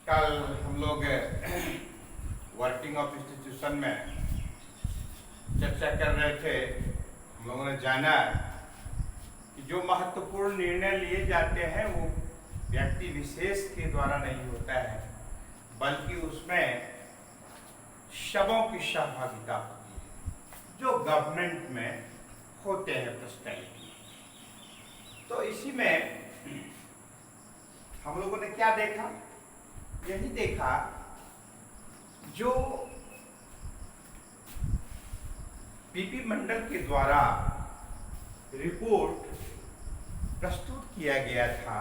कल हम लोग वर्किंग ऑफ इंस्टीट्यूशन में चर्चा कर रहे थे। हम लोगों ने जाना कि जो महत्वपूर्ण निर्णय लिए जाते हैं वो व्यक्ति विशेष के द्वारा नहीं होता है, बल्कि उसमें सबों की सहभागिता होती है जो गवर्नमेंट में होते हैं पर्सनैलिटी। तो इसी में हम लोगों ने क्या देखा, यही देखा जो पीपी मंडल के द्वारा रिपोर्ट प्रस्तुत किया गया था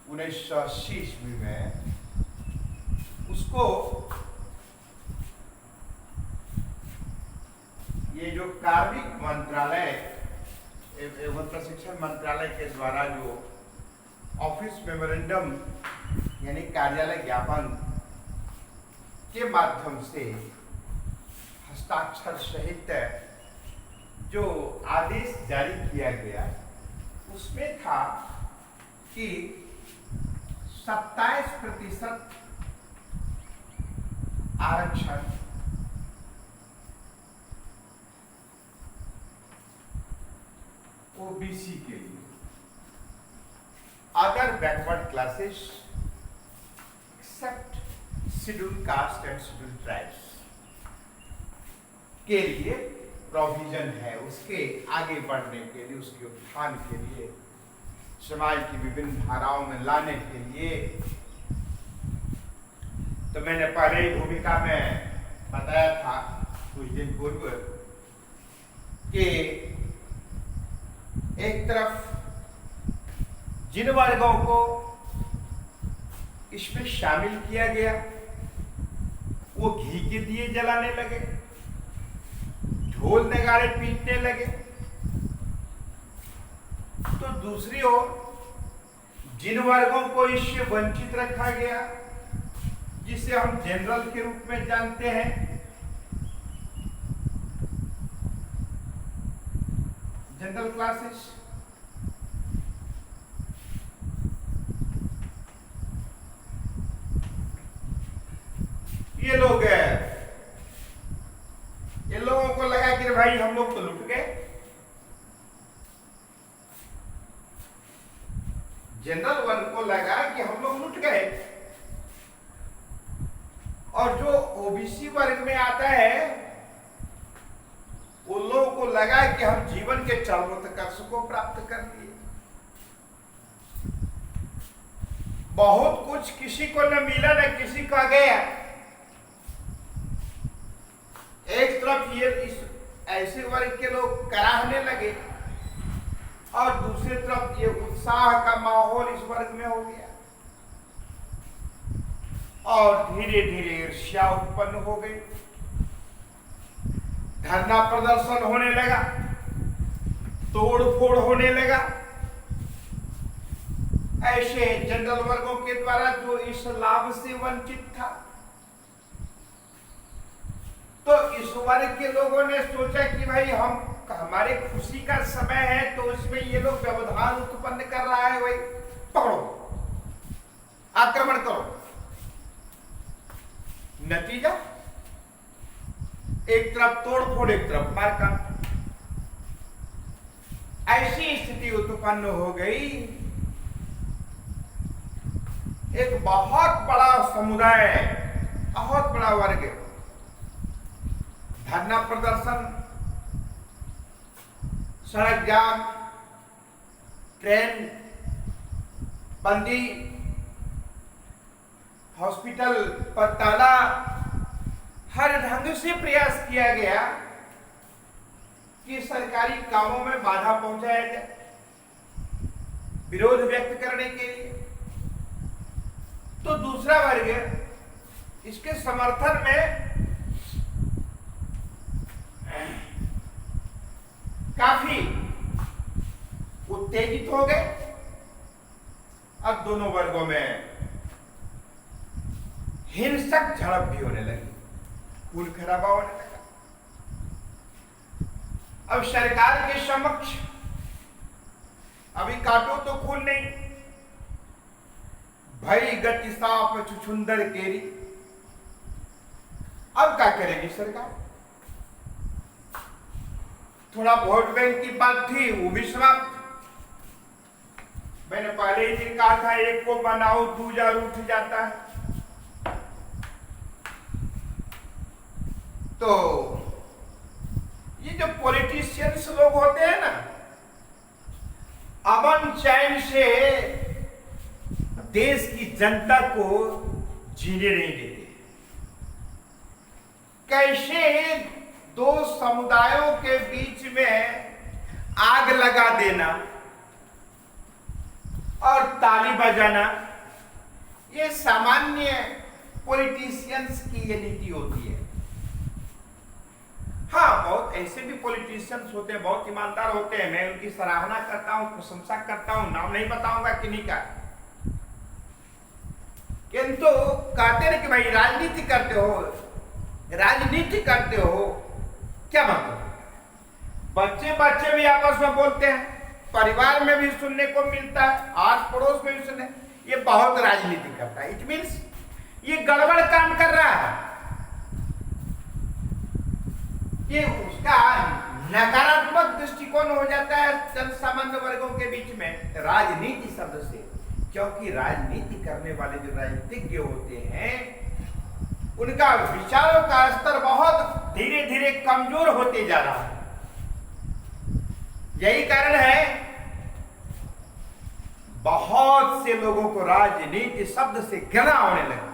1980 ईस्वी में, उसको ये जो कार्मिक मंत्रालय एवं प्रशिक्षण मंत्रालय के द्वारा जो ऑफिस मेमोरेंडम यानी कार्यालय ज्ञापन के माध्यम से हस्ताक्षर सहित जो आदेश जारी किया गया, उसमें था कि 27% आरक्षण ओबीसी के लिए, other backward classes except schedule caste and schedule tribes के लिए प्रोविजन है, उसके आगे बढ़ने के लिए, उसके उत्थान के लिए, समाज की विभिन्न धाराओं में लाने के लिए। तो मैंने पहले ही भूमिका में बताया था कुछ दिन पूर्व कि एक तरफ जिन वर्गों को इसमें शामिल किया गया वो घी के दिए जलाने लगे, ढोल नगाड़े पीटने लगे, तो दूसरी ओर जिन वर्गों को इससे वंचित रखा गया, जिसे हम जनरल के रूप में जानते हैं, जनरल क्लासेस, ये लोग, इन लोगों को लगा कि भाई हम लोग तो लुट गए। जनरल वर्ग को लगा कि हम लोग लुट गए, और जो ओबीसी वर्ग में आता है उन लोगों को लगा कि हम जीवन के चरमोत्कर्ष को प्राप्त कर लिए। बहुत कुछ किसी को न मिला न किसी का गया। एक तरफ ये इस ऐसे वर्ग के लोग कराहने लगे और दूसरी तरफ ये उत्साह का माहौल इस वर्ग में हो गया और धीरे धीरे ईर्ष्या उत्पन्न हो गई। धरना प्रदर्शन होने लगा, तोड़ फोड़ होने लगा। ऐसे जनरल वर्गों के द्वारा जो इस लाभ से वंचित था, तो इस वर्ग के लोगों ने सोचा कि भाई हमारे खुशी का समय है, तो इसमें ये लोग व्यवधान उत्पन्न कर रहा है, भाई पकड़ो, आक्रमण करो। नतीजा एक तरफ तोड़फोड़, एक तरफ मारकाट। ऐसी स्थिति उत्पन्न हो गई। एक बहुत बड़ा समुदाय, बहुत बड़ा वर्ग धरना प्रदर्शन, सड़क जाम, ट्रेन बंदी, हॉस्पिटल पर ताला, हर ढंग से प्रयास किया गया कि सरकारी कामों में बाधा पहुंचाया जाए, विरोध व्यक्त करने के लिए। तो दूसरा वर्ग इसके समर्थन में काफी उत्तेजित हो गए और दोनों वर्गों में हिंसक झड़प भी होने लगी, खून खराबा होने लगा। अब सरकार के समक्ष अभी काटो तो खून नहीं, भई गति साप छुछुंदर केरी। अब क्या करेगी सरकार? थोड़ा वोट बैंक की बात थी, वो भी समाप्त। मैंने पहले ही दिन कहा था, एक को बनाओ दूजा उठ जाता है। तो ये जो पॉलिटिशियंस लोग होते हैं ना, अमन चैन से देश की जनता को जीने नहीं देते। कैसे दो समुदायों के बीच में आग लगा देना और ताली बजाना, ये सामान्य पॉलिटिशियंस की ये नीति होती है। हाँ, बहुत ऐसे भी पॉलिटिशियंस होते हैं, बहुत ईमानदार होते हैं, मैं उनकी सराहना करता हूं, प्रशंसा करता हूं, नाम नहीं बताऊंगा किन्हीं का। किंतु कहते हैं कि भाई राजनीति करते हो, राजनीति करते हो, क्या मतलब? बच्चे बच्चे भी आपस में बोलते हैं, परिवार में भी सुनने को मिलता है, आस पड़ोस में भी सुनने, ये बहुत राजनीति करता है। इट मीन्स ये गड़बड़ काम कर रहा है। ये उसका नकारात्मक दृष्टिकोण हो जाता है जन सामान्य वर्गों के बीच में राजनीति शब्द से, क्योंकि राजनीति करने वाले जो राजनीतिज्ञ होते हैं, उनका विचारों का स्तर बहुत धीरे धीरे कमजोर होते जा रहा है। यही कारण है बहुत से लोगों को राजनीति शब्द से घृणा होने लगी।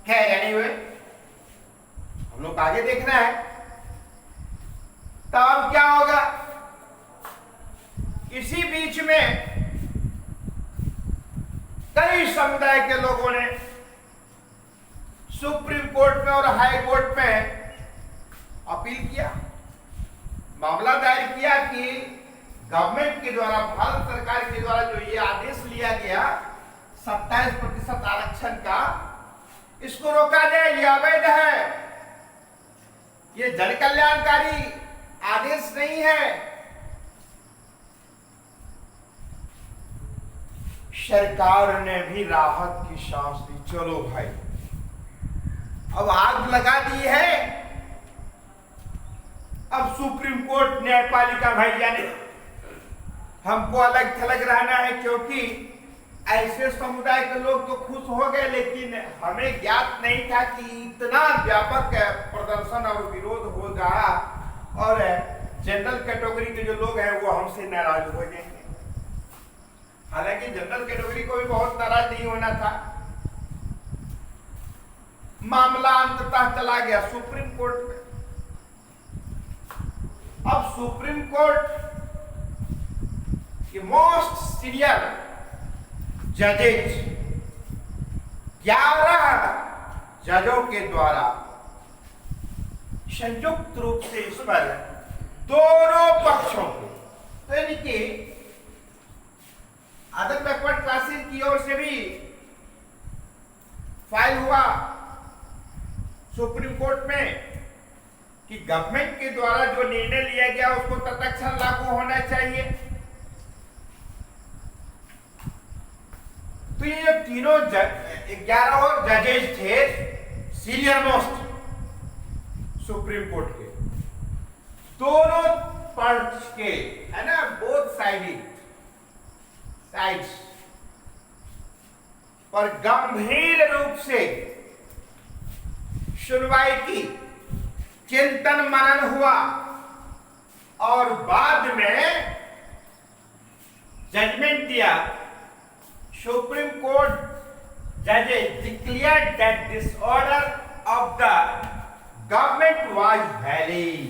खैर एनीवे, हम लोग आगे देखना है। तो अब क्या होगा? इसी बीच में कई समुदाय के लोगों ने सुप्रीम कोर्ट में और हाई कोर्ट में अपील किया, मामला दायर किया कि गवर्नमेंट के द्वारा, भारत सरकार के द्वारा जो ये आदेश लिया गया 27% आरक्षण का, इसको रोका जाए, ये अवैध है, ये जन कल्याणकारी आदेश नहीं है। सरकार ने भी राहत की सांस ली, चलो भाई अब आग लगा दी है, अब सुप्रीम कोर्ट न्यायपालिका भाई जाने हमको अलग थलग रहना है, क्योंकि ऐसे समुदाय के लोग तो खुश हो गए, लेकिन हमें ज्ञात नहीं था कि इतना व्यापक प्रदर्शन और विरोध होगा और जनरल कैटेगरी के जो लोग हैं वो हमसे नाराज हो जाएंगे। हालांकि जनरल कैटेगरी को भी बहुत नाराज नहीं होना था। मामला अंततः चला गया सुप्रीम कोर्ट में। अब सुप्रीम कोर्ट के मोस्ट सीनियर जजेज 11 जजों के द्वारा संयुक्त रूप से इस पर दोनों पक्षों को, तो यानी कि अदर बैकवर्ड क्लासेस की ओर से भी फाइल हुआ सुप्रीम कोर्ट में कि गवर्नमेंट के द्वारा जो निर्णय लिया गया उसको तत्क्षण लागू होना चाहिए। तो ये जो तीनों 11 जजेस थे, सीनियर मोस्ट सुप्रीम कोर्ट के, दोनों पक्ष के, है ना, बोथ साइड्स पर गंभीर रूप से सुनवाई की, चिंतन मनन हुआ और बाद में जजमेंट दिया। सुप्रीम कोर्ट जजेस declared that this order of the government was valid.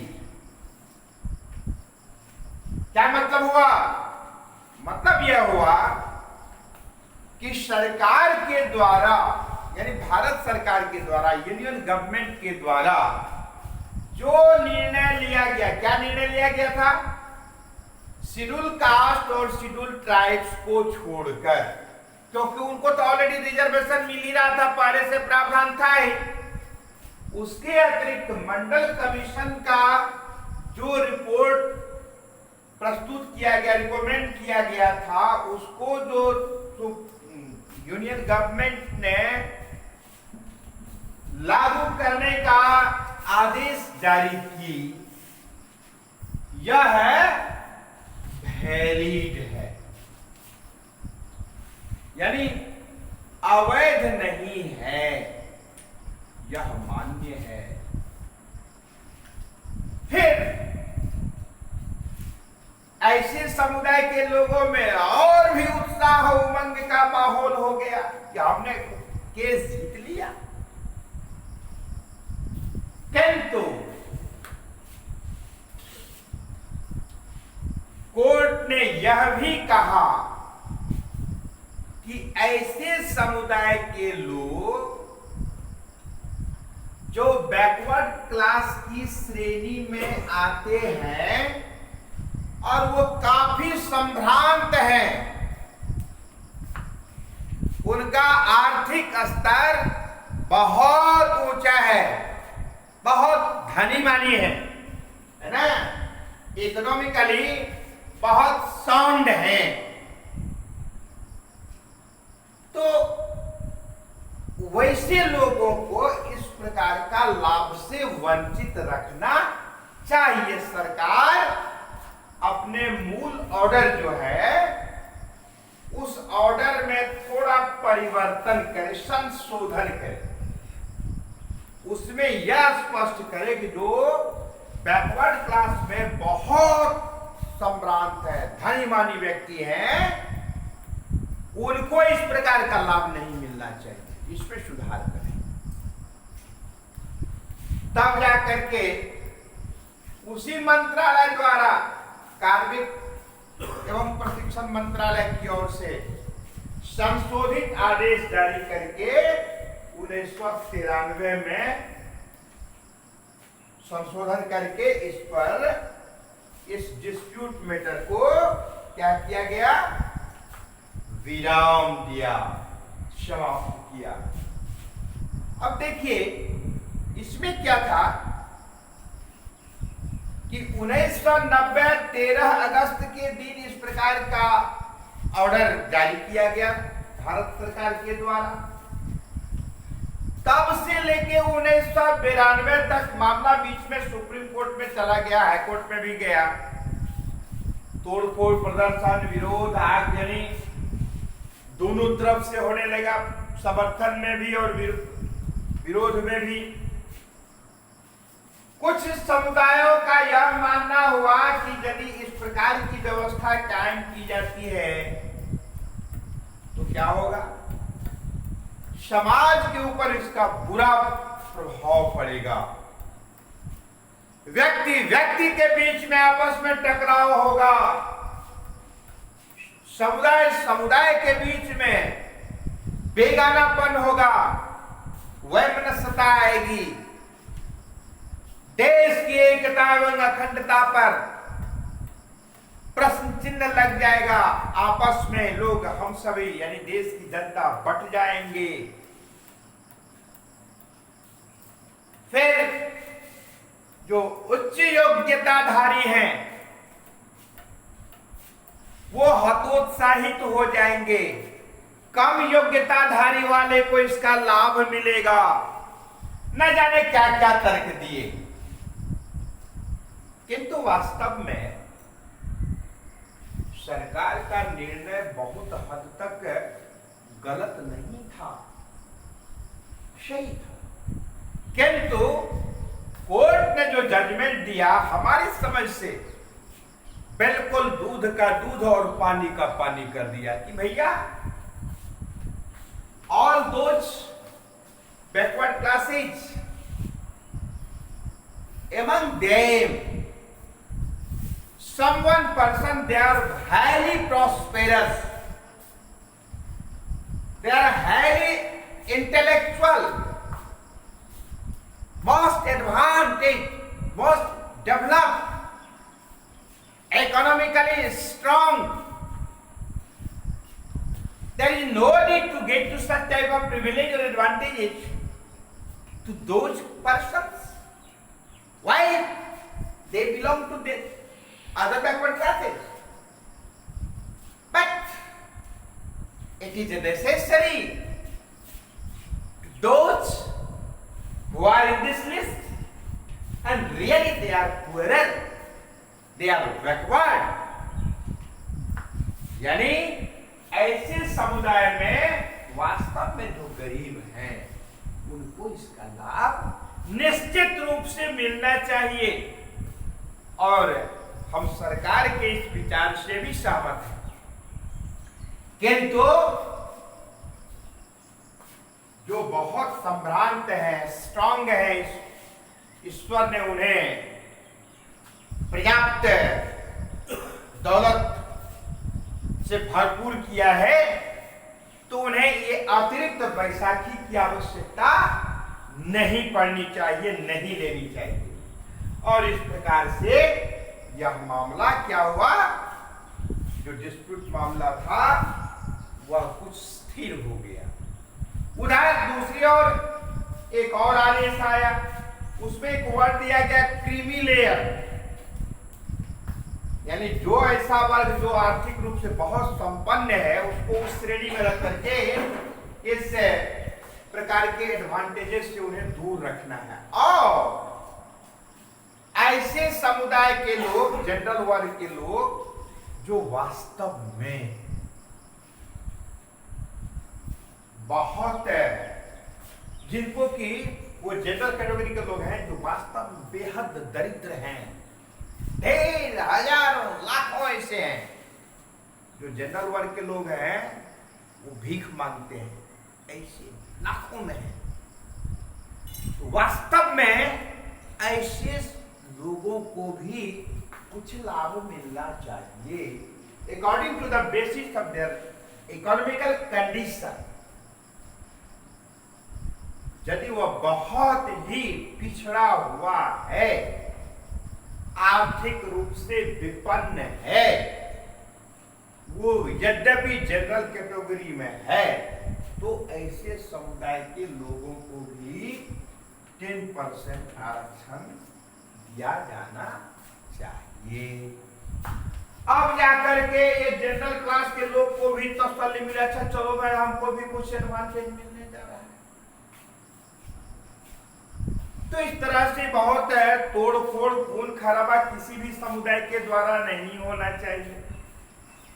क्या मतलब हुआ? मतलब यह हुआ कि सरकार के द्वारा, यानी भारत सरकार के द्वारा, यूनियन गवर्नमेंट के द्वारा जो निर्णय लिया गया, क्या निर्णय लिया गया था? शेड्यूल कास्ट और शेड्यूल ट्राइब्स को छोड़कर, क्योंकि उनको तो ऑलरेडी रिजर्वेशन मिल ही रहा था, पहले से प्रावधान था ही। उसके अतिरिक्त मंडल कमीशन का जो रिपोर्ट प्रस्तुत किया गया, रिकमेंड किया गया था, उसको जो यूनियन गवर्नमेंट ने लागू करने का आदेश जारी की, यह वैलिड है, यानी अवैध नहीं है, यह मान्य है। फिर ऐसे समुदाय के लोगों में और भी उत्साह उमंग का माहौल हो गया कि हमने केस जीत लिया। किंतु कोर्ट ने यह भी कहा कि ऐसे समुदाय के लोग जो बैकवर्ड क्लास की श्रेणी में आते हैं और वो काफी संभ्रांत हैं, उनका आर्थिक स्तर बहुत ऊंचा है, बहुत धनी मानी है ना, इकोनॉमिकली बहुत साउंड है, तो वैसे लोगों को इस प्रकार का लाभ से वंचित रखना चाहिए। सरकार अपने मूल ऑर्डर जो है उस ऑर्डर में थोड़ा परिवर्तन करे, संशोधन करे, उसमें यह स्पष्ट करे कि जो बैकवर्ड क्लास में बहुत संभ्रांत है, धनी मानी व्यक्ति हैं, उनको इस प्रकार का लाभ नहीं मिलना चाहिए, इसमें सुधार करें। तब जाकर के उसी मंत्रालय द्वारा कार्मिक एवं प्रशिक्षण मंत्रालय की ओर से संशोधित आदेश जारी करके 1993 में संशोधन करके इस पर, इस डिस्प्यूट मैटर को क्या किया गया, विराम दिया, समाप्त किया। अब देखिए इसमें क्या था कि 1990 13 अगस्त के दिन इस प्रकार का ऑर्डर जारी किया गया भारत सरकार के द्वारा। तब से लेके 1992 तक मामला बीच में सुप्रीम कोर्ट में चला गया, हाई कोर्ट में भी गया, तोड़फोड़, प्रदर्शन, विरोध, आगजनी दोनों तरफ से होने लगा, समर्थन में भी और विरोध में भी। कुछ समुदायों का यह मानना हुआ कि यदि इस प्रकार की व्यवस्था कायम की जाती है तो क्या होगा, समाज के ऊपर इसका बुरा प्रभाव पड़ेगा, व्यक्ति व्यक्ति के बीच में आपस में टकराव होगा, समुदाय समुदाय के बीच में बेगानापन होगा, वैमनस्यता आएगी, देश की एकता एवं अखंडता पर प्रश्न चिन्ह लग जाएगा, आपस में लोग, हम सभी यानी देश की जनता बट जाएंगे। फिर जो उच्च योग्यताधारी हैं वो हतोत्साहित हो जाएंगे, कम योग्यताधारी वाले को इसका लाभ मिलेगा, न जाने क्या क्या तर्क दिए। किंतु वास्तव में सरकार का निर्णय बहुत हद तक गलत नहीं था, सही था। किंतु कोर्ट ने जो जजमेंट दिया हमारी समझ से बिल्कुल दूध का दूध और पानी का पानी कर दिया कि भैया all those backward classes, among them one person, they are highly prosperous, they are highly intellectual, most advanced, most developed, economically strong. There is no need to get to such type of privilege or advantages to those persons. Why? They belong to the other backward classes. But it is necessary to those who are in this list and really they are poorer, they are backward. यानी ऐसे समुदाय में वास्तव में जो गरीब हैं उनको इसका लाभ निश्चित रूप से मिलना चाहिए और हम सरकार के इस विचार से भी सहमत हैं। किंतु जो बहुत संभ्रांत है, स्ट्रांग है, ईश्वर ने उन्हें पर्याप्त दौलत से भरपूर किया है, तो उन्हें ये अतिरिक्त बैसाखी की आवश्यकता नहीं पड़नी चाहिए, नहीं लेनी चाहिए। और इस प्रकार से यह मामला क्या हुआ, जो डिस्प्यूट मामला था वह कुछ स्थिर हो गया। उधर दूसरी ओर एक और आदेश आया, उसमें एक वर्ड दिया गया क्रीमी लेयर, यानी जो ऐसा वर्ग जो आर्थिक रूप से बहुत संपन्न है उसको उस श्रेणी में रख करके इस प्रकार के एडवांटेजेस से उन्हें दूर रखना है। और ऐसे समुदाय के लोग, जनरल वर्ग के लोग जो वास्तव में बहुत जिनको कि वो जनरल कैटेगरी के लोग हैं जो वास्तव में बेहद दरिद्र हैं, ढेर हजारों लाखों ऐसे हैं जो जनरल वर्ग के लोग हैं, वो भीख मांगते हैं, ऐसे लाखों में हैं। तो वास्तव में ऐसे लोगों को भी कुछ लाभ मिलना चाहिए according to the basis of their economical condition. यदि वह बहुत ही पिछड़ा हुआ है, आर्थिक रूप से विपन्न है, वो यद्यपि जनरल कैटेगरी में है, तो ऐसे समुदाय के लोगों को भी 10% आरक्षण दिया जाना चाहिए। अब जाकर के ये जनरल क्लास के लोग को भी तसल्ली मिला, अच्छा चलो भाई हमको भी कुछ एडवांटेज मिलने जा रहा है। तो इस तरह से बहुत है तोड़ फोड़, खून खराबा किसी भी समुदाय के द्वारा नहीं होना चाहिए,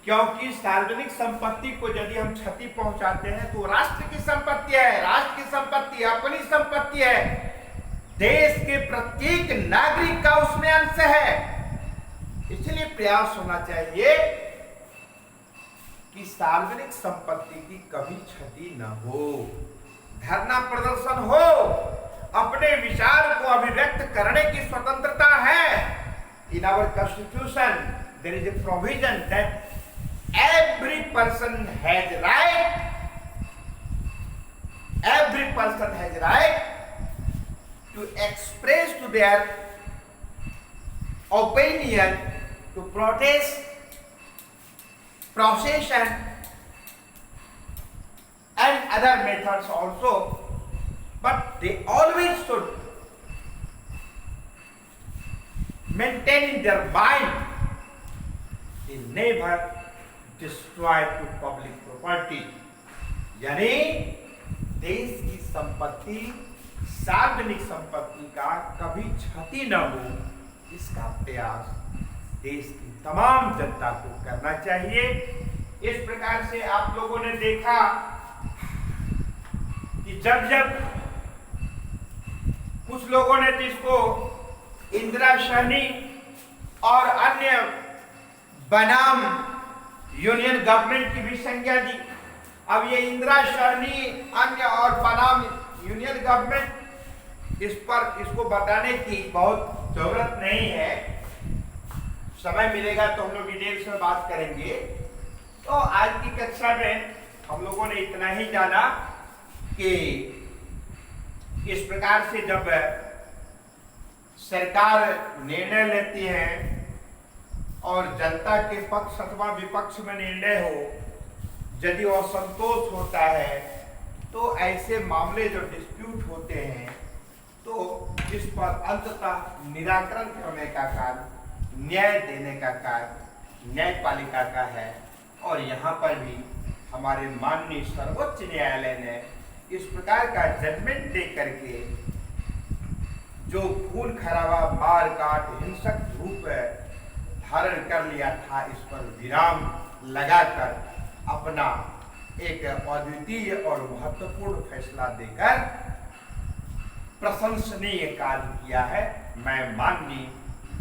क्योंकि सार्वजनिक संपत्ति को यदि हम क्षति पहुंचाते हैं तो राष्ट्र की संपत्ति है, राष्ट्र की संपत्ति अपनी संपत्ति है, देश के प्रत्येक नागरिक का उसमें अंश है। इसलिए प्रयास होना चाहिए कि सार्वजनिक संपत्ति की कभी क्षति न हो, धरना प्रदर्शन हो, अपने विचार को अभिव्यक्त करने की स्वतंत्रता है। In our constitution there is a provision that every person has right to express to their opinion, to protest, procession and other methods also, but they always should maintain in their mind they never destroy to public property, यानी देश की संपत्ति, सार्वजनिक संपत्ति का कभी क्षति न हो, इसका प्रयास देश की तमाम जनता को करना चाहिए। इस प्रकार से आप लोगों ने देखा कि जब जब कुछ लोगों ने जिसको इंदिरा सहनी और अन्य बनाम यूनियन गवर्नमेंट की भी संज्ञा दी। अब ये इंदिरा सहनी, अन्य और बनाम यूनियन गवर्नमेंट, इस पर इसको बताने की बहुत जरूरत नहीं है, समय मिलेगा तो हम लोग डिटेल्स में बात करेंगे। तो आज की कक्षा में हम लोगों ने इतना ही जाना कि इस प्रकार से जब सरकार निर्णय लेती है और जनता के पक्ष अथवा विपक्ष में निर्णय हो, यदि असंतोष होता है तो ऐसे मामले जो डिस्प्यूट होते हैं तो इस पर अंततः निराकरण करने का कार्य न्याय देने का कार्य न्यायपालिका का है। और यहाँ पर भी हमारे माननीय सर्वोच्च न्यायालय ने इस प्रकार का जजमेंट दे करके जो खून खराबा, मार काट, हिंसक रूप धारण कर लिया था, इस पर विराम लगाकर अपना एक अद्वितीय और महत्वपूर्ण फैसला देकर प्रशंसनीय कार्य किया है। मैं माननीय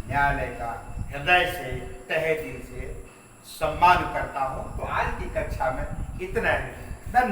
न्यायालय का हृदय से, तहे दिल से सम्मान करता हूं। तो आज की कक्षा में इतना ही। धन्यवाद।